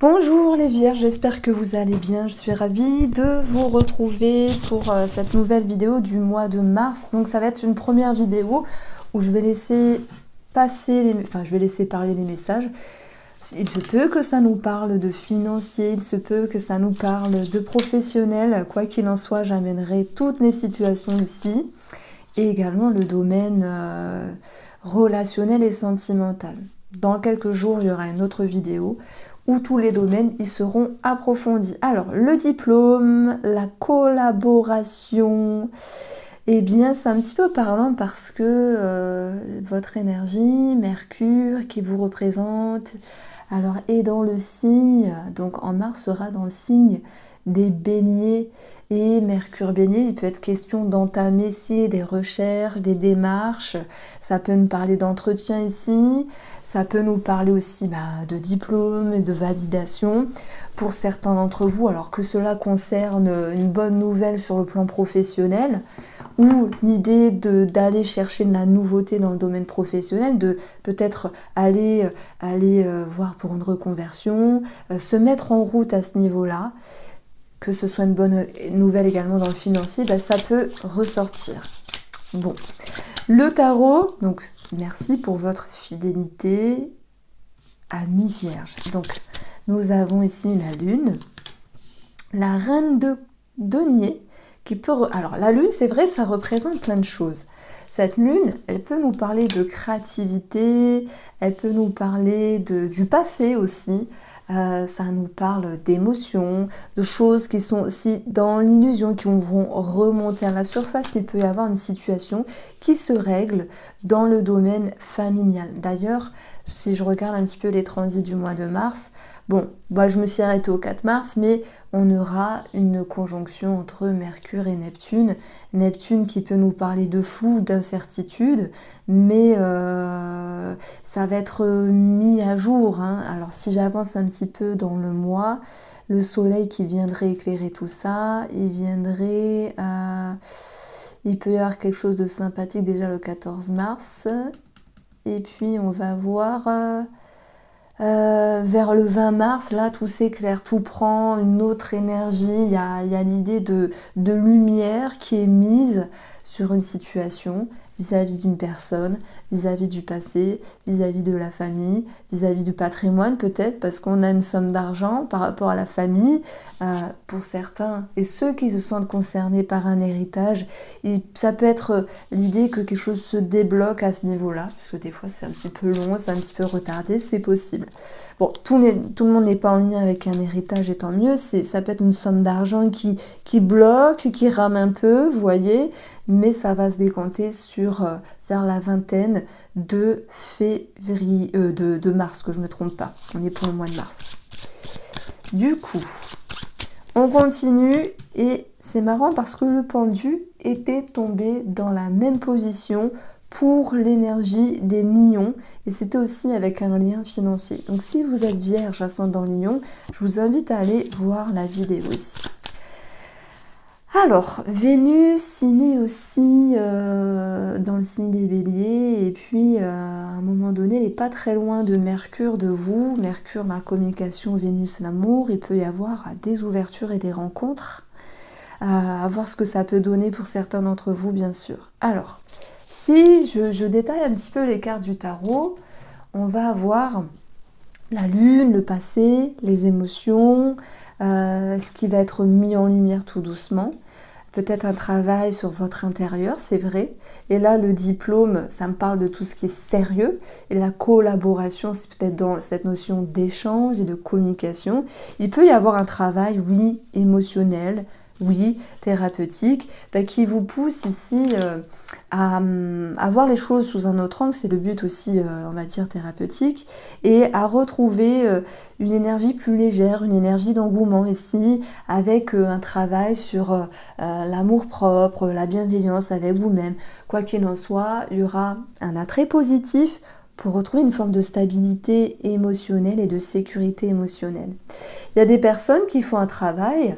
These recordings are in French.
Bonjour les Vierges, j'espère que vous allez bien. Je suis ravie de vous retrouver pour cette nouvelle vidéo du mois de mars. Donc ça va être une première vidéo où je vais laisser je vais laisser parler les messages. Il se peut que ça nous parle de financier, il se peut que ça nous parle de professionnel. Quoi qu'il en soit, j'amènerai toutes les situations ici et également le domaine relationnel et sentimental. Dans quelques jours, il y aura une autre vidéo où tous les domaines y seront approfondis. Alors, le diplôme, la collaboration, eh bien, c'est un petit peu parlant parce que votre énergie, Mercure, qui vous représente, alors est dans le signe, donc en mars sera dans le signe des Béliers. Et Mercure Bélier, il peut être question d'entamer ici des recherches, des démarches. Ça peut nous parler d'entretien ici. Ça peut nous parler aussi de diplôme et de validation. Pour certains d'entre vous, alors que cela concerne une bonne nouvelle sur le plan professionnel, ou l'idée d'aller chercher de la nouveauté dans le domaine professionnel, de peut-être aller voir pour une reconversion, se mettre en route à ce niveau-là, que ce soit une bonne nouvelle également dans le financier, ça peut ressortir. Bon, le tarot, donc merci pour votre fidélité, amis Vierge. Donc, nous avons ici la Lune, la Reine de denier, qui peut... Alors, la Lune, c'est vrai, ça représente plein de choses. Cette Lune, elle peut nous parler de créativité, elle peut nous parler du passé aussi. Ça nous parle d'émotions, de choses qui sont aussi dans l'illusion, qui vont remonter à la surface. Il peut y avoir une situation qui se règle dans le domaine familial. D'ailleurs, si je regarde un petit peu les transits du mois de mars, bon, je me suis arrêtée au 4 mars, mais on aura une conjonction entre Mercure et Neptune. Neptune qui peut nous parler de flou, d'incertitude, mais ça va être mis à jour. Alors si j'avance un petit peu dans le mois, le soleil qui viendrait éclairer tout ça, il peut y avoir quelque chose de sympathique déjà le 14 mars. Et puis on va voir... vers le 20 mars, là, tout s'éclaire, tout prend une autre énergie. Il y a l'idée de lumière qui est mise sur une situation vis-à-vis d'une personne, vis-à-vis du passé, vis-à-vis de la famille, vis-à-vis du patrimoine peut-être, parce qu'on a une somme d'argent par rapport à la famille, pour certains, et ceux qui se sentent concernés par un héritage, ça peut être l'idée que quelque chose se débloque à ce niveau-là, parce que des fois c'est un petit peu long, c'est un petit peu retardé, c'est possible. Bon, tout le monde n'est pas en lien avec un héritage et tant mieux, ça peut être une somme d'argent qui bloque, qui rame un peu, vous voyez, mais ça va se décanter vers la vingtaine de février, de mars, que je ne me trompe pas. On est pour le mois de mars. Du coup, on continue et c'est marrant parce que le pendu était tombé dans la même position pour l'énergie des lions et c'était aussi avec un lien financier. Donc si vous êtes Vierge ascendant Lion, je vous invite à aller voir la vidéo ici. Alors, Vénus il est aussi dans le signe des Béliers et puis à un moment donné, elle n'est pas très loin de Mercure, de vous. Mercure, la communication, Vénus, l'amour. Il peut y avoir des ouvertures et des rencontres, à voir ce que ça peut donner pour certains d'entre vous, bien sûr. Alors, si je détaille un petit peu les cartes du tarot, on va avoir la Lune, le passé, les émotions, ce qui va être mis en lumière tout doucement. Peut-être un travail sur votre intérieur, c'est vrai. Et là, le diplôme, ça me parle de tout ce qui est sérieux. Et la collaboration, c'est peut-être dans cette notion d'échange et de communication. Il peut y avoir un travail, oui, émotionnel, oui, thérapeutique, qui vous pousse ici à voir les choses sous un autre angle, c'est le but aussi, on va dire, thérapeutique, et à retrouver une énergie plus légère, une énergie d'engouement ici, avec un travail sur l'amour-propre, la bienveillance avec vous-même. Quoi qu'il en soit, il y aura un attrait positif pour retrouver une forme de stabilité émotionnelle et de sécurité émotionnelle. Il y a des personnes qui font un travail,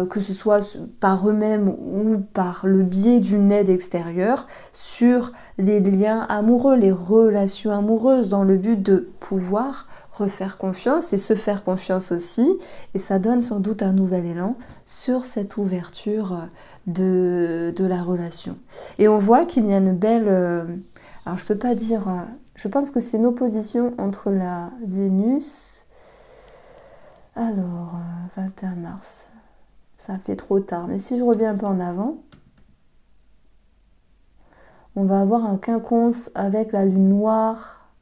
que ce soit par eux-mêmes ou par le biais d'une aide extérieure, sur les liens amoureux, les relations amoureuses, dans le but de pouvoir refaire confiance et se faire confiance aussi. Et ça donne sans doute un nouvel élan sur cette ouverture de la relation. Et on voit qu'il y a une belle... alors je peux pas dire... je pense que c'est une opposition entre la Vénus... Alors, 21 mars, ça fait trop tard. Mais si je reviens un peu en avant, on va avoir un quinconce avec la lune noire.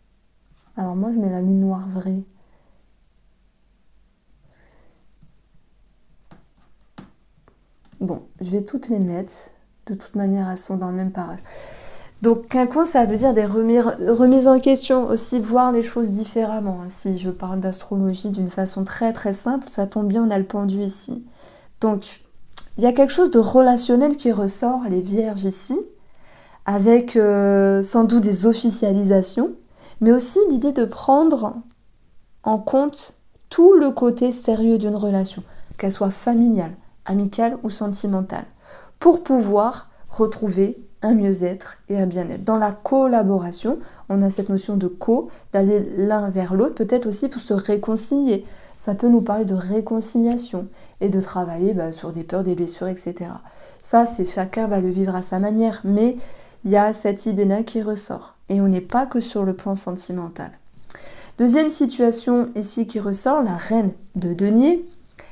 Alors moi, je mets la lune noire vraie. Bon, je vais toutes les mettre. De toute manière, elles sont dans le même parage. Donc, quinconce, ça veut dire des remises en question aussi, voir les choses différemment. Si je parle d'astrologie d'une façon très très simple, ça tombe bien, on a le pendu ici. Donc, il y a quelque chose de relationnel qui ressort, les vierges ici, avec sans doute des officialisations, mais aussi l'idée de prendre en compte tout le côté sérieux d'une relation, qu'elle soit familiale, amicale ou sentimentale, pour pouvoir retrouver un mieux-être et un bien-être. Dans la collaboration, on a cette notion de d'aller l'un vers l'autre, peut-être aussi pour se réconcilier. Ça peut nous parler de réconciliation et de travailler sur des peurs, des blessures, etc. Ça, c'est chacun va le vivre à sa manière, mais il y a cette idée-là qui ressort. Et on n'est pas que sur le plan sentimental. Deuxième situation ici qui ressort, la reine de denier.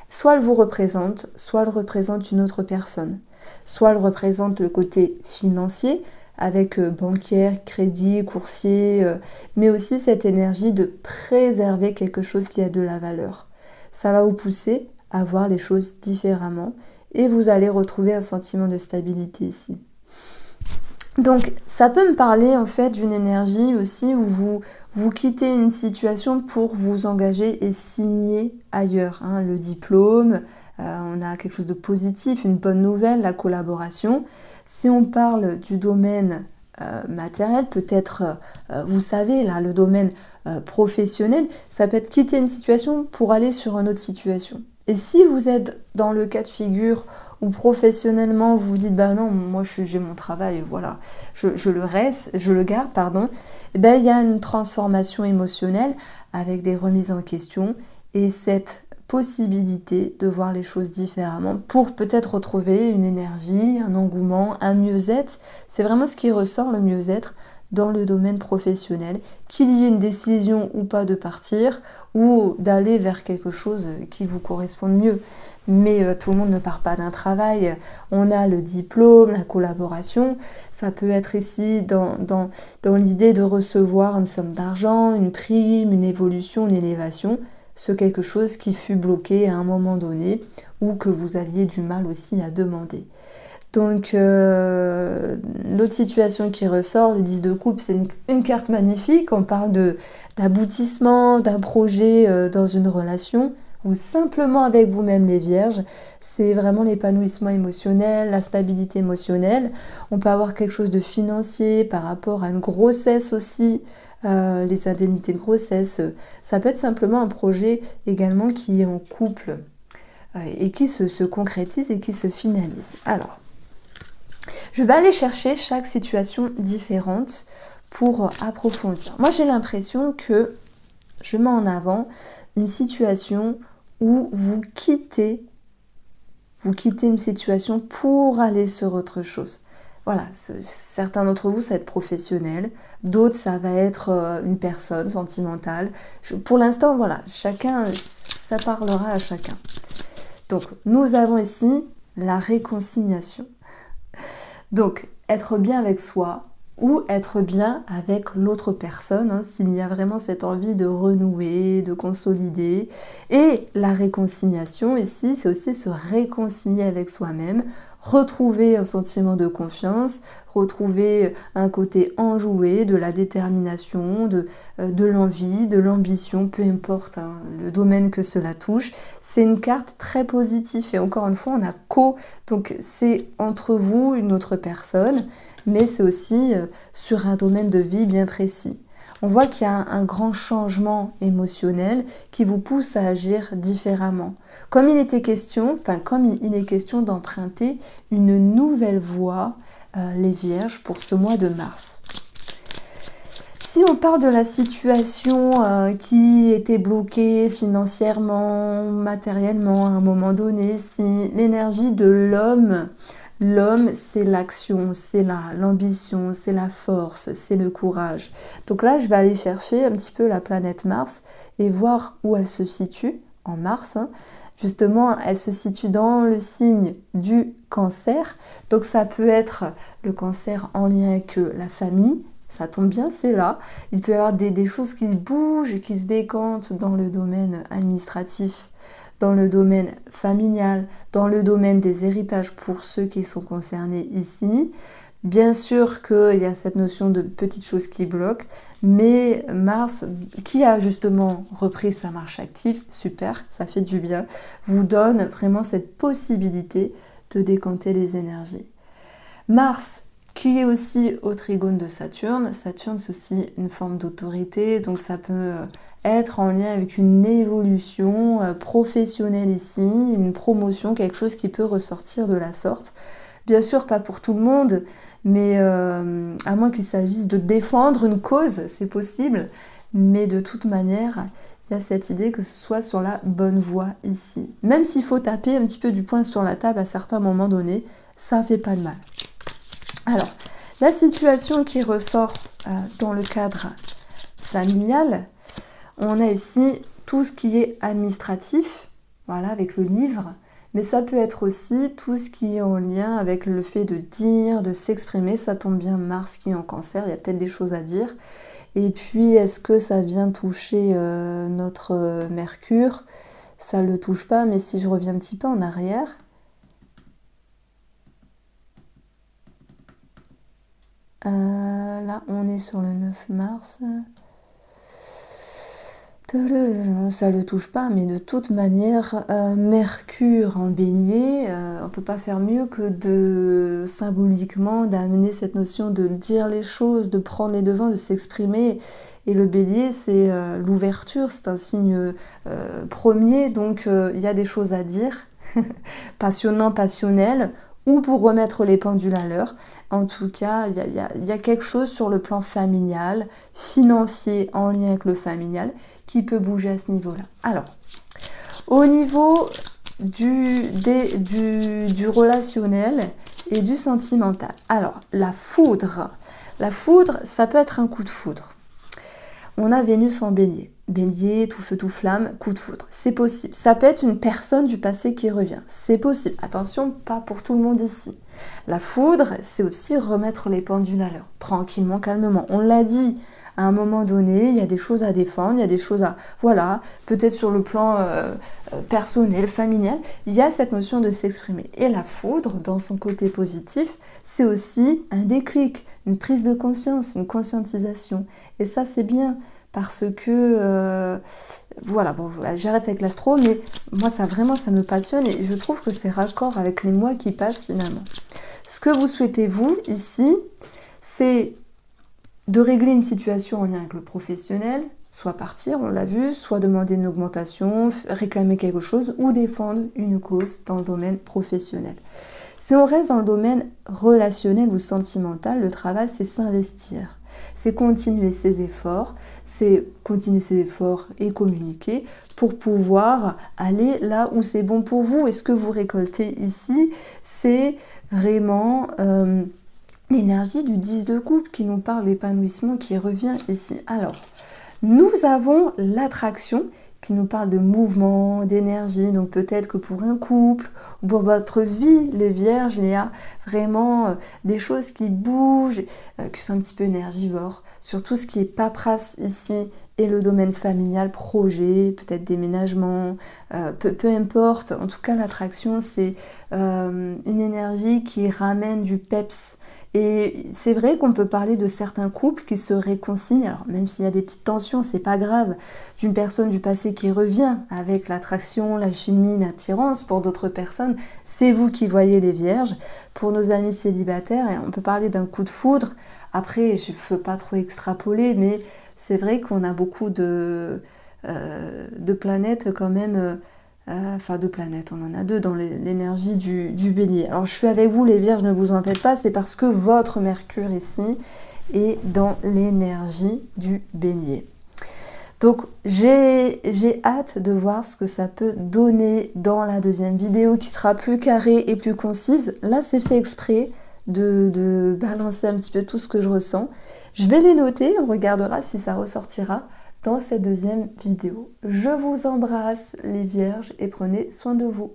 Soit elle vous représente, soit elle représente une autre personne. Soit elle représente le côté financier, avec banquière, crédit, coursier, mais aussi cette énergie de préserver quelque chose qui a de la valeur. Ça va vous pousser à voir les choses différemment et vous allez retrouver un sentiment de stabilité ici. Donc ça peut me parler en fait d'une énergie aussi où vous quittez une situation pour vous engager et signer ailleurs. Le diplôme, on a quelque chose de positif, une bonne nouvelle, la collaboration. Si on parle du domaine matériel, peut-être, vous savez, là, le domaine professionnel, ça peut être quitter une situation pour aller sur une autre situation. Et si vous êtes dans le cas de figure où professionnellement vous vous dites non, moi j'ai mon travail, voilà, je le garde, pardon, il y a une transformation émotionnelle avec des remises en question et cette possibilité de voir les choses différemment pour peut-être retrouver une énergie, un engouement, un mieux-être. C'est vraiment ce qui ressort, le mieux-être dans le domaine professionnel, qu'il y ait une décision ou pas de partir ou d'aller vers quelque chose qui vous corresponde mieux. Mais tout le monde ne part pas d'un travail. On a le diplôme, la collaboration. Ça peut être ici dans l'idée de recevoir une somme d'argent, une prime, une évolution, une élévation. C'est quelque chose qui fut bloqué à un moment donné ou que vous aviez du mal aussi à demander. Donc, l'autre situation qui ressort, le 10 de coupe, c'est une carte magnifique. On parle d'aboutissement, d'un projet dans une relation ou simplement avec vous-même les vierges. C'est vraiment l'épanouissement émotionnel, la stabilité émotionnelle. On peut avoir quelque chose de financier par rapport à une grossesse aussi. Les indemnités de grossesse, ça peut être simplement un projet également qui est en couple et qui se concrétise et qui se finalise. Alors, je vais aller chercher chaque situation différente pour approfondir. Moi, j'ai l'impression que je mets en avant une situation où vous quittez une situation pour aller sur autre chose. Voilà, certains d'entre vous, ça va être professionnel, d'autres, ça va être une personne sentimentale. Pour l'instant, voilà, chacun, ça parlera à chacun. Donc, nous avons ici la réconciliation. Donc, être bien avec soi ou être bien avec l'autre personne, s'il y a vraiment cette envie de renouer, de consolider. Et la réconciliation, ici, c'est aussi se réconcilier avec soi-même, retrouver un sentiment de confiance, retrouver un côté enjoué, de la détermination, de l'envie, de l'ambition, peu importe le domaine que cela touche. C'est une carte très positive et encore une fois, on a donc c'est entre vous, une autre personne, mais c'est aussi sur un domaine de vie bien précis. On voit qu'il y a un grand changement émotionnel qui vous pousse à agir différemment. Comme il est question d'emprunter une nouvelle voie, les vierges, pour ce mois de mars. Si on parle de la situation qui était bloquée financièrement, matériellement à un moment donné, si l'énergie de l'homme c'est l'action, c'est l'ambition, c'est la force, c'est le courage. Donc là, je vais aller chercher un petit peu la planète Mars et voir où elle se situe en Mars. Justement, elle se situe dans le signe du Cancer. Donc ça peut être le Cancer en lien avec la famille. Ça tombe bien, c'est là. Il peut y avoir des choses qui se bougent et qui se décantent dans le domaine administratif, dans le domaine familial, dans le domaine des héritages pour ceux qui sont concernés ici. Bien sûr qu'il y a cette notion de petites choses qui bloquent, mais Mars, qui a justement repris sa marche active, super, ça fait du bien, vous donne vraiment cette possibilité de décanter les énergies. Mars, qui est aussi au trigone de Saturne. Saturne, c'est aussi une forme d'autorité, donc ça peut être en lien avec une évolution professionnelle ici, une promotion, quelque chose qui peut ressortir de la sorte. Bien sûr, pas pour tout le monde, mais à moins qu'il s'agisse de défendre une cause, c'est possible. Mais de toute manière, il y a cette idée que ce soit sur la bonne voie ici. Même s'il faut taper un petit peu du poing sur la table à certains moments donnés, ça fait pas de mal. Alors, la situation qui ressort dans le cadre familial, on a ici tout ce qui est administratif, voilà, avec le livre, mais ça peut être aussi tout ce qui est en lien avec le fait de dire, de s'exprimer. Ça tombe bien, Mars qui est en Cancer, il y a peut-être des choses à dire. Et puis, est-ce que ça vient toucher notre Mercure? Ça ne le touche pas, mais si je reviens un petit peu en arrière, là, on est sur le 9 mars. Ça ne le touche pas, mais de toute manière, Mercure en Bélier, on ne peut pas faire mieux que de symboliquement d'amener cette notion de dire les choses, de prendre les devants, de s'exprimer. Et le Bélier, c'est l'ouverture, c'est un signe premier, donc il y a des choses à dire, passionnant, passionnel, ou pour remettre les pendules à l'heure. En tout cas, il y a quelque chose sur le plan familial, financier en lien avec le familial, qui peut bouger à ce niveau-là. Alors, au niveau du relationnel et du sentimental. Alors, la foudre, ça peut être un coup de foudre. On a Vénus en Bélier. Bélier, tout feu, tout flamme, coup de foudre. C'est possible. Ça peut être une personne du passé qui revient. C'est possible. Attention, pas pour tout le monde ici. La foudre, c'est aussi remettre les pendules à l'heure. Tranquillement, calmement. On l'a dit, à un moment donné, il y a des choses à défendre, il y a des choses à... Voilà, peut-être sur le plan personnel, familial, il y a cette notion de s'exprimer. Et la foudre, dans son côté positif, c'est aussi un déclic, une prise de conscience, une conscientisation. Et ça, c'est bien, parce que... voilà, bon, j'arrête avec l'astro, mais moi, ça me passionne et je trouve que c'est raccord avec les mois qui passent, finalement. Ce que vous souhaitez, vous, ici, c'est de régler une situation en lien avec le professionnel, soit partir, on l'a vu, soit demander une augmentation, réclamer quelque chose ou défendre une cause dans le domaine professionnel. Si on reste dans le domaine relationnel ou sentimental, le travail, c'est s'investir. C'est continuer ses efforts et communiquer pour pouvoir aller là où c'est bon pour vous. Et ce que vous récoltez ici, c'est vraiment... l'énergie du 10 de coupe qui nous parle d'épanouissement qui revient ici. Alors, nous avons l'attraction qui nous parle de mouvement, d'énergie. Donc peut-être que pour un couple, ou pour votre vie, les vierges, il y a vraiment des choses qui bougent, qui sont un petit peu énergivores. Sur tout ce qui est paperasse ici et le domaine familial, projet, peut-être déménagement, peu importe. En tout cas, l'attraction, c'est une énergie qui ramène du peps. Et c'est vrai qu'on peut parler de certains couples qui se réconcilient, alors même s'il y a des petites tensions, c'est pas grave, d'une personne du passé qui revient avec l'attraction, la chimie, l'attirance. Pour d'autres personnes, c'est vous qui voyez les vierges. Pour nos amis célibataires, on peut parler d'un coup de foudre. Après, je ne veux pas trop extrapoler, mais c'est vrai qu'on a beaucoup de planètes quand même... enfin, deux planètes, on en a deux dans l'énergie du bélier. Alors je suis avec vous les vierges, ne vous en faites pas, c'est parce que votre Mercure ici et dans l'énergie du Bélier. Donc j'ai hâte de voir ce que ça peut donner dans la deuxième vidéo qui sera plus carrée et plus concise. Là c'est fait exprès de balancer un petit peu tout ce que je ressens. Je vais les noter, on regardera si ça ressortira dans cette deuxième vidéo. Je vous embrasse les vierges et prenez soin de vous.